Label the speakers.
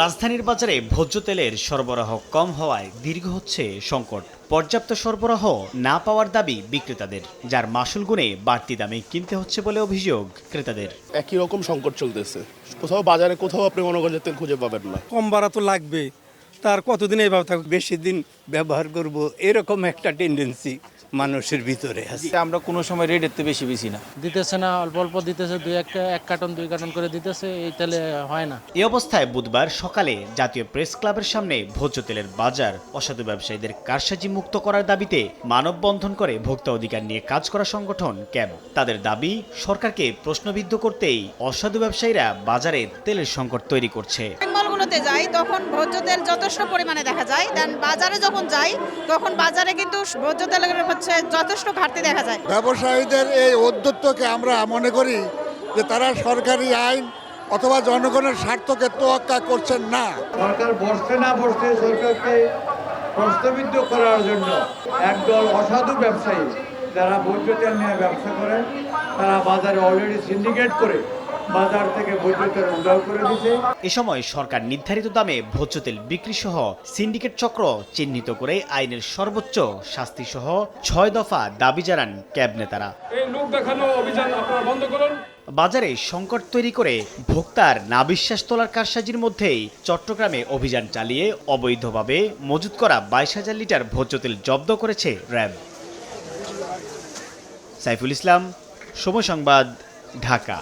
Speaker 1: রাজধানীর বাজারে ভোজ্য তেলের সরবরাহ কম হওয়ায় দীর্ঘ হচ্ছে সংকট। পর্যাপ্ত সরবরাহ না পাওয়ার দাবি বিক্রেতাদের, যার মাসুল গুণে বাড়তি দামে কিনতে হচ্ছে বলে অভিযোগ ক্রেতাদের।
Speaker 2: একই রকম সংকট চলতেছে, কোথাও বাজারে কোথাও আপনি মনে করেন তেল খুঁজে পাবেন না।
Speaker 3: কম ভাড়া তো লাগবে, তার কতদিন এইভাবে থাকবে, বেশি দিন ব্যবহার করব, এরকম একটা টেন্ডেন্সি মানুষের ভিতরে আছে।
Speaker 4: আমরা কোনো সময় রেটের তো বেশি না দিতেছে না, অল্প অল্প দিতেছে, এক কার্টন 2 কার্টন করে দিতেছে, এই তেলে হয় না।
Speaker 1: এই অবস্থায় বুধবার সকালে জাতীয় প্রেস ক্লাবের সামনে ভোজ্য তেলের বাজার অসাধু ব্যবসায়ীদের কারসাজি মুক্ত করার দাবিতে মানববন্ধন করে ভোক্তা অধিকার নিয়ে কাজ করা সংগঠন ক্যাব। তাদের দাবি, সরকারকে প্রশ্নবিদ্ধ করতেই অসাধু ব্যবসায়ীরা বাজারে তেলের সংকট তৈরি করছে।
Speaker 5: মলগুলোতে যাই তখন ভোজ্য তেল যথেষ্ট পরিমাণে দেখা যায়, দেন বাজারে যখন যাই তখন বাজারে কিন্তু ভোজ্য তেলের হচ্ছে যথেষ্ট ঘাটতি দেখা যায়।
Speaker 6: ব্যবসায়ীদের এই উদ্যোগকে আমরা মনে করি যে তারা সরকারি আইন অথবা জনগণের স্বার্থকে তোয়াক্কা করছেন না।
Speaker 7: সরকার বসতে না বসতে সরকারকে প্রশ্নবিদ্ধ করার জন্য একদল অসাধু ব্যবসায়ী যারা ভোজ্য তেল নিয়ে ব্যবসা করেন, তারা বাজারে অলরেডি সিন্ডিকেট করে বাজার থেকে ভোজ্য তেল উদ্ধার করে দিচ্ছে।
Speaker 1: এ সময় সরকার নির্ধারিত দামে ভোজ্য তেল বিক্রি সহ সিন্ডিকেট চক্র চিহ্নিত করে আইনের সর্বোচ্চ শাস্তি সহ 6 দফা দাবি জানান ক্যাব নেতারা।
Speaker 8: এই লোক দেখানো অভিযান আপনারা বন্ধ করুন।
Speaker 1: বাজারে সংকট তৈরি করে ভোক্তার নাবিশ্বাস তোলার কারসাজির মধ্যেই চট্টগ্রামে অভিযান চালিয়ে অবৈধভাবে মজুত করা 22,000 লিটার ভোজ্য তেল জব্দ করেছে র্যাব। সাইফুল ইসলাম, সময় সংবাদ, ঢাকা।